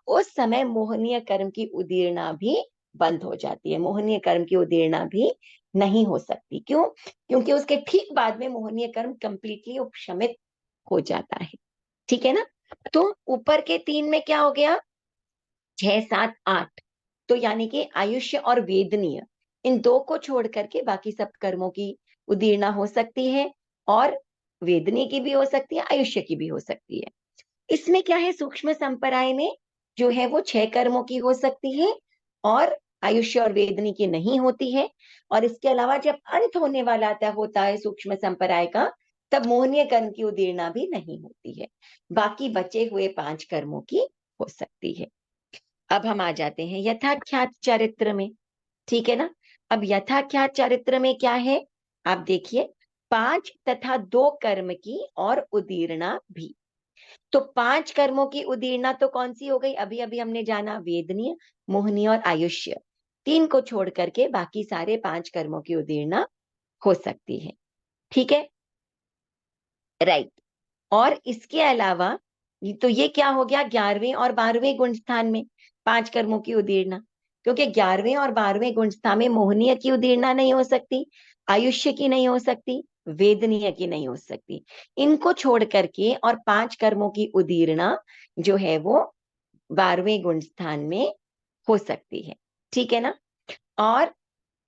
उस समय मोहनीय कर्म की उदीर्णा भी बंद हो जाती है। मोहनीय कर्म की उदीर्णा भी नहीं हो सकती। क्यों? क्योंकि उसके ठीक बाद में मोहनीय कर्म कंप्लीटली उपशमित हो जाता है। ठीक है ना। तो ऊपर के 3 में क्या हो गया? 6, 7, 8। तो यानी कि आयुष्य और वेदनीय, इन 2 को छोड़ करके बाकी सब कर्मों की उदीर्णा हो सकती है, और वेदनीय की भी हो सकती है, आयुष्य की भी हो सकती है। इसमें क्या है? सूक्ष्म संपराय में जो है वो 6 कर्मों की हो सकती है और आयुष्य और वेदनी की नहीं होती है। और इसके अलावा जब अंत होने वाला होता है सूक्ष्म संपराय का, तब मोहनीय कर्म की उदीर्णा भी नहीं होती है। बाकी बचे हुए 5 कर्मों की हो सकती है। अब हम आ जाते हैं यथाख्यात चरित्र में, ठीक है ना। अब यथाख्यात चरित्र में क्या है, आप देखिए 5 तथा 2 कर्म की और उदीर्णा भी। तो 5 कर्मों की उदीर्णा तो कौन सी हो गई, अभी अभी हमने जाना, वेदनीय, मोहनीय और आयुष्य। 3 को छोड़ करके बाकी सारे 5 कर्मों की उदीर्णा हो सकती है, ठीक है, राइट। और इसके अलावा तो ये क्या हो गया, 11वें और 12वें गुण स्थान में 5 कर्मों की उदीर्णा, क्योंकि 11वें और 12वें गुण स्थान में मोहनीय की उदीर्णा नहीं हो सकती, आयुष्य की नहीं हो सकती, वेदनीय की नहीं हो सकती। इनको छोड़ करके और 5 कर्मों की उदीर्णा जो है वो 12वें गुण स्थान में हो सकती है, ठीक है ना। और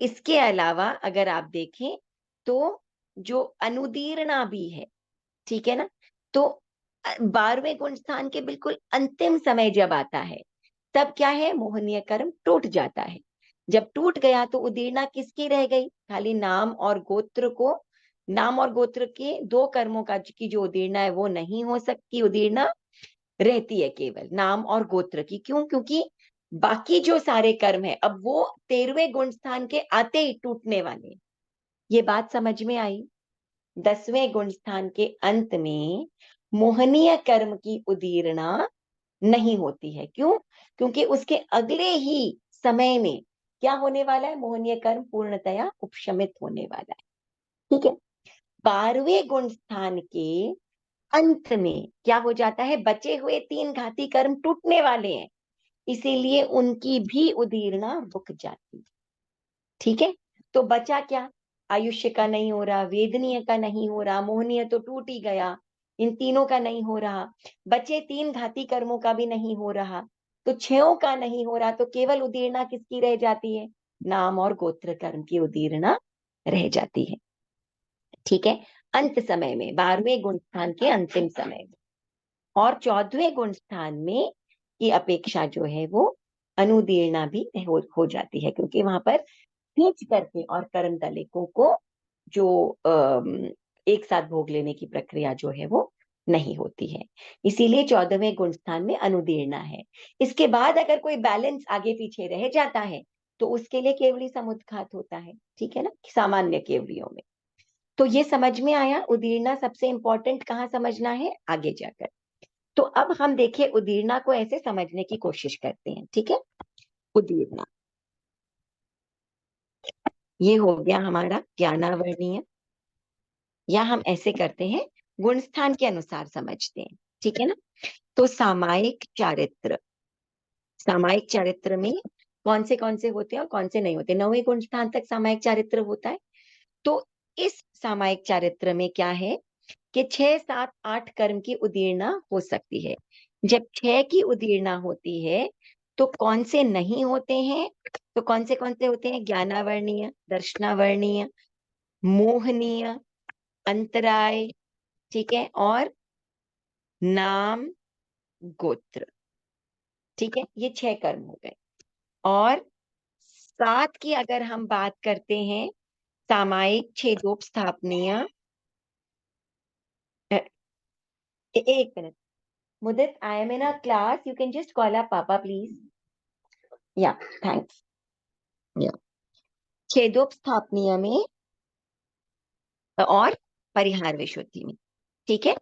इसके अलावा अगर आप देखें तो जो अनुदीर्णा भी है, ठीक है ना, तो 12वें गुण स्थान के बिल्कुल अंतिम समय जब आता है तब क्या है, मोहनीय कर्म टूट जाता है। जब टूट गया तो उदीर्णा किसकी रह गई, खाली नाम और गोत्र को, नाम और गोत्र के 2 कर्मों का की जो उदीर्णा है वो नहीं हो सकती, उदीर्णा रहती है केवल नाम और गोत्र की। क्यों, क्योंकि बाकी जो सारे कर्म है अब वो 13वें गुण स्थान के आते ही टूटने वाले हैं। ये बात समझ में आई। 10वें गुण स्थान के अंत में मोहनीय कर्म की उदीर्णा नहीं होती है। क्यों, क्योंकि उसके अगले ही समय में क्या होने वाला है, मोहनीय कर्म पूर्णतया उपशमित होने वाला है, ठीक है। 12वें गुण स्थान के अंत में क्या हो जाता है, बचे हुए 3 घाती कर्म टूटने वाले हैं, इसीलिए उनकी भी उदीर्णा रुक जाती है, ठीक है। तो बचा क्या, आयुष्य का नहीं हो रहा, वेदनीय का नहीं हो रहा, मोहनीय तो टूट ही गया, इन तीनों का नहीं हो रहा, बचे 3 घाती कर्मों का भी नहीं हो रहा, तो 6 का नहीं हो रहा, तो केवल उदीर्णा किसकी रह जाती है, नाम और गोत्र कर्म की उदीर्णा रह जाती है, ठीक है। अंत समय में 12वें गुण स्थान के अंतिम समय में और 14वें गुण स्थान में की अपेक्षा जो है वो अनुदीर्णा भी हो जाती है, क्योंकि वहां पर खींच करके और कर्म दलिकों को जो एक साथ भोग लेने की प्रक्रिया जो है वो नहीं होती है, इसीलिए 14वें गुण स्थान में अनुदीर्णा है। इसके बाद अगर कोई बैलेंस आगे पीछे रह जाता है तो उसके लिए केवली समुद्घात होता है, ठीक है ना, सामान्य केवलियों में। तो ये समझ में आया, उदीर्णा सबसे इंपॉर्टेंट कहाँ समझना है आगे जाकर। तो अब हम देखिए उदीर्णा को ऐसे समझने की कोशिश करते हैं, ठीक है। उदीर्णा ये हो गया हमारा ज्ञानावर्णीय, या हम ऐसे करते हैं गुण स्थान के अनुसार समझते हैं, ठीक है ना। तो सामायिक चारित्र, सामायिक चारित्र में कौन से होते हैं और कौन से नहीं होते, 9वें गुण स्थान तक सामायिक चारित्र होता है। तो इस सामायिक चारित्र में क्या है कि 6, 7, 8 कर्म की उदीर्णा हो सकती है। जब 6 की उदीर्णा होती है तो कौन से नहीं होते हैं, तो कौन से होते हैं, ज्ञानावर्णीय, दर्शनावर्णीय, मोहनीय, अंतराय, ठीक है, और नाम, गोत्र, ठीक है, ये 6 कर्म हो गए। और 7 की अगर हम बात करते हैं, सामायिक, छेदोपस्थापनीय, एक minute Mudit, I am in a class. You can just call up Papa, please. Yeah, thanks. Yeah. छेदोपस्थापनीय में और परिहार विशुद्धि में, ठीक है।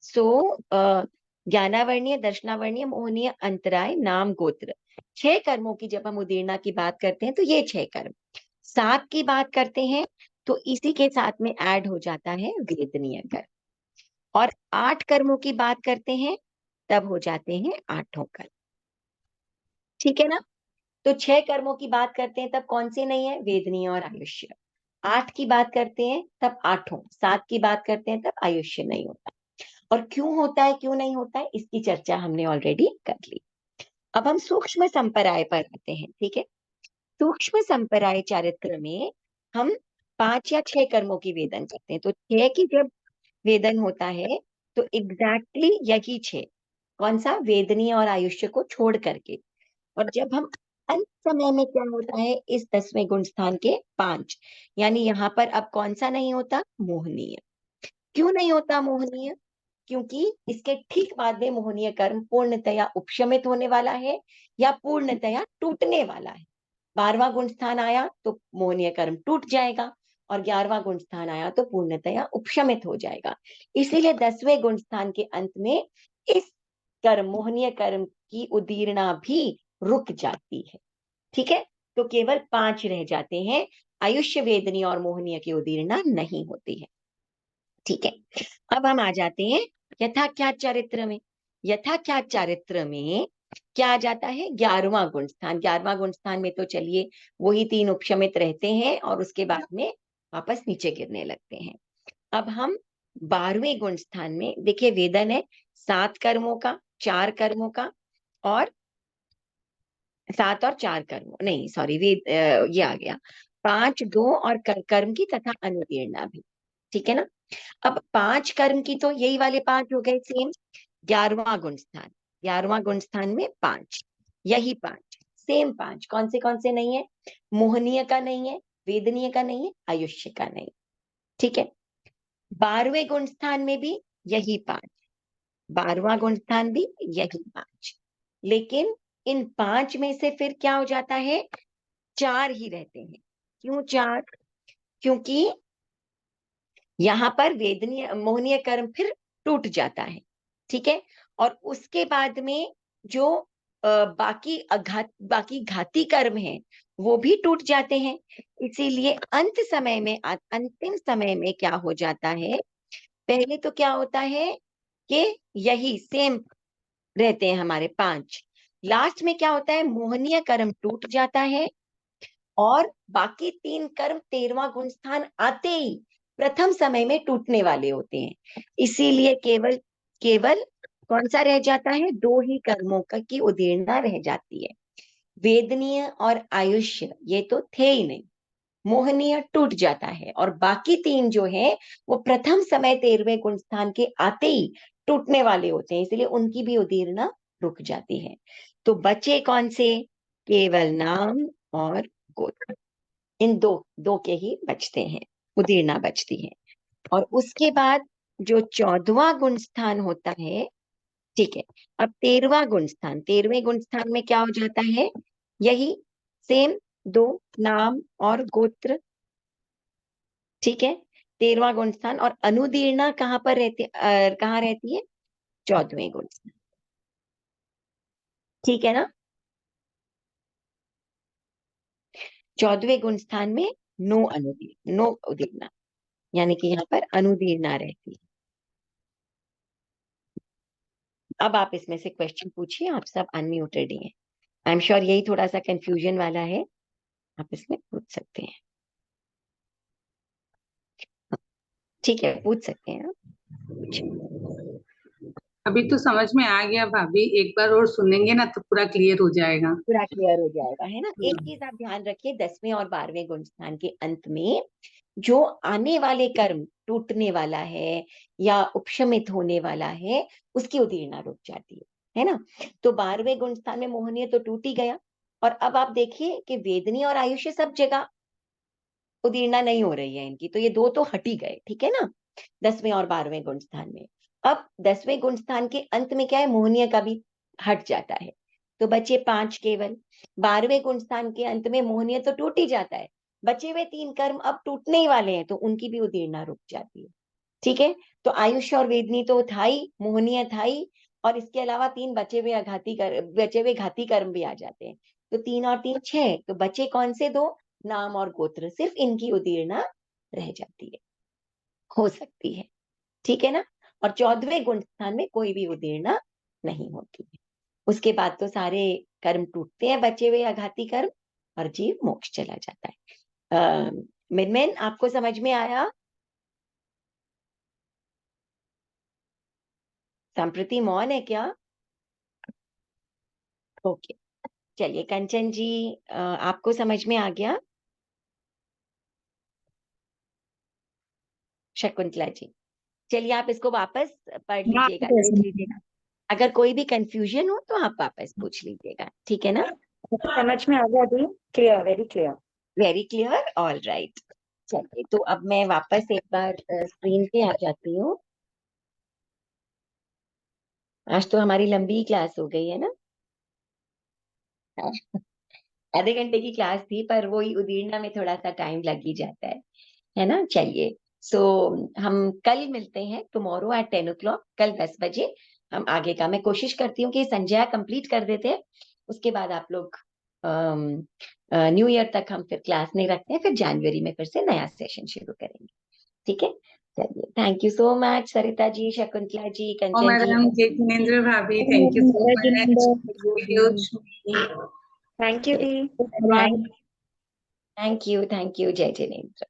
सो ज्ञानावर्णीय, दर्शनावर्णीय, मोहनीय, अंतराय, नाम, गोत्र, 6 कर्मों की जब हम उदीर्णा की बात करते हैं तो ये 6 कर्म। 7 की बात करते हैं तो इसी के साथ में ऐड हो जाता है वेदनीय कर्म। और 8 कर्मों की बात करते हैं तब हो जाते हैं 8 कर्म, ठीक है ना। तो 6 कर्मों की बात करते हैं तब कौन से नहीं है, वेदनीय और आयुष्य। 8 की बात करते हैं तब 8, 7 की बात करते हैं तब आयुष्य नहीं होता। और क्यों होता है क्यों नहीं होता है इसकी चर्चा हमने ऑलरेडी कर ली। अब हम सूक्ष्म संपराय पर आते हैं, ठीक है। सूक्ष्म संपराय चारित्र में हम 5 या 6 कर्मों की वेदन करते हैं। तो 6 की जब वेदन होता है तो एग्जैक्टली यही 6, कौन सा, वेदनीय और आयुष्य को छोड़ करके। और जब हम अंत समय में क्या होता है, इस 10वें गुण स्थान के 5, यानी यहाँ पर अब कौन सा नहीं होता, मोहनीय। क्यों नहीं होता मोहनीय? क्योंकि इसके ठीक बाद में मोहनीय कर्म पूर्णतया उपशमित होने वाला है या पूर्णतया टूटने वाला है। 12वां गुण स्थान आया तो मोहनीय कर्म टूट जाएगा और 11वां गुण स्थान आया तो पूर्णतया उपशमित हो जाएगा। इसीलिए 10वें गुण स्थान के अंत में इस कर्म मोहनीय कर्म की उदीर्णा भी रुक जाती है। ठीक है, तो केवल 5 रह जाते हैं, आयुष्य, वेदनी और मोहनीय की उदीर्णा नहीं होती है। ठीक है, अब हम आ जाते हैं यथाख्यात चारित्र में। यथाख्यात चारित्र में क्या आ जाता है? 11वां गुण स्थान। 11वां गुण स्थान में तो चलिए वही 3 उपशमित रहते हैं और उसके बाद में वापस नीचे गिरने लगते हैं। अब हम 12वें गुण स्थान में देखिए, वेदन है 7 कर्मों का, 4 कर्मों का और 7 और 4 कर्मों, नहीं सॉरी, ये आ गया 5, 2 और कर्म की तथा अनुतीर्णा भी। ठीक है ना? अब 5 कर्म की तो यही वाले 5 हो गए सेम। 11वां गुण स्थान, 11वां गुण स्थान में 5, यही 5 सेम 5 कौन से नहीं है? मोहनीय का नहीं है, वेदनीय का नहीं है, आयुष्य का नहीं। ठीक है, 12वें गुण स्थान में भी यही 5, 12वां गुण स्थान भी यही 5, लेकिन इन 5 में से फिर क्या हो जाता है? 4 ही रहते हैं। क्यों 4? क्योंकि यहां पर वेदनीय मोहनीय कर्म फिर टूट जाता है। ठीक है, और उसके बाद में जो बाकी घाती कर्म है वो भी टूट जाते हैं। इसीलिए अंतिम समय में क्या हो जाता है? पहले तो क्या होता है कि यही सेम रहते हैं हमारे 5, लास्ट में क्या होता है? मोहनीय कर्म टूट जाता है और बाकी 3 कर्म 13वां गुण स्थान आते ही प्रथम समय में टूटने वाले होते हैं। इसीलिए केवल केवल कौन सा रह जाता है? 2 ही कर्मों की उदीर्णा रह जाती है, वेदनीय और आयुष्य। ये तो थे ही नहीं, मोहनीय टूट जाता है और बाकी 3 जो है वो प्रथम समय 13वें गुण स्थान के आते ही टूटने वाले होते हैं, इसलिए उनकी भी उदीर्णा रुक जाती है। तो बचे कौन से? केवल नाम और गोत्र, इन दो के ही बचते हैं, उदीर्णा बचती है। और उसके बाद जो 14वां गुण स्थान होता है, ठीक है, अब 13वां गुण स्थान, 13वें गुण स्थान में क्या हो जाता है? यही सेम 2, नाम और गोत्र। ठीक है, 13वां गुण स्थान और अनुदीर्णा कहाँ पर कहाँ रहती है? 14वें गुण स्थान। ठीक है ना? 14वें गुण स्थान में नो उदीर्णा, यानी कि यहाँ पर अनुदीर्णा रहती है। अब आप इसमें से क्वेश्चन पूछिए, आप सब अनम्यूटेड ही हैं। आई एम श्योर यही थोड़ा सा कंफ्यूजन वाला है, आप इसमें पूछ सकते हैं। ठीक है, पूछ सकते हैं आप, पूछिए। अभी तो समझ में आ गया भाभी, एक बार और सुनेंगे ना तो पूरा क्लियर हो जाएगा। पूरा क्लियर हो जाएगा, है ना? एक चीज आप ध्यान रखिए, 10वें और 12वें गुण स्थान के अंत में जो आने वाले कर्म टूटने वाला है या उपशमित होने वाला है, उसकी उदीर्णा रुक जाती है ना? तो 12वें गुण स्थान में मोहनीय तो टूट ही गया, और अब आप देखिए कि वेदनी और आयुष्य सब जगह उदीर्णा नहीं हो रही है इनकी, तो ये 2 तो हट ही गए। ठीक है ना? 10वें और 12वें गुण स्थान में। अब 10वें गुण स्थान के अंत में क्या है? मोहनीय का भी हट जाता है, तो बचे 5 केवल। 12वें गुण स्थान के अंत में मोहनीय तो टूट ही जाता है, बचे हुए 3 कर्म अब टूटने ही वाले हैं, तो उनकी भी उदीर्णा रुक जाती है। ठीक है, तो आयुष्य और वेदनी तो था ही, मोहनीय था ही, और इसके अलावा 3 बचे हुए घाती कर्म भी आ जाते हैं। तो 3 और 3 6, तो बचे कौन से 2? नाम और गोत्र, सिर्फ इनकी उदीर्णा रह जाती है, हो सकती है। ठीक है ना? और 14वें गुण स्थान में कोई भी उदीर्णा नहीं होती है। उसके बाद तो सारे कर्म टूटते हैं, बचे हुए आघाती कर्म, और जीव मोक्ष चला जाता है। मिनमेन, आपको समझ में आया? संप्रति मौन है क्या? ओके, चलिए कंचन जी, आपको समझ में आ गया? शकुंतला जी, चलिए आप इसको वापस पढ़ लीजिएगा, देख लीजिएगा। अगर कोई भी कंफ्यूजन हो तो आप वापस पूछ लीजिएगा, ठीक है ना? समझ में आ गया दी, clear, very clear. Very clear, all right. चलिए, तो अब मैं वापस एक बार स्क्रीन पे आ जाती हूँ। आज तो हमारी लंबी क्लास हो गई है ना। आधे घंटे की क्लास थी, पर वही उदीरना में थोड़ा सा टाइम लग ही जाता है ना। चलिए, सो हम कल मिलते हैं, टुमारो एट 10 o'clock, कल 10 बजे। हम आगे का मैं कोशिश करती हूँ कि संजय कंप्लीट कर देते हैं, उसके बाद आप लोग न्यू ईयर तक हम फिर क्लास नहीं रखते हैं, फिर जनवरी में फिर से नया सेशन शुरू करेंगे। ठीक है, चलिए, thank you so much Sarita ji, Shakuntala ji, ओ कंचन जी। मैडम, जय जिनेन्द्र भाभी, thank you so much. Thank you di. Bye. Thank you, Jai Jinendra.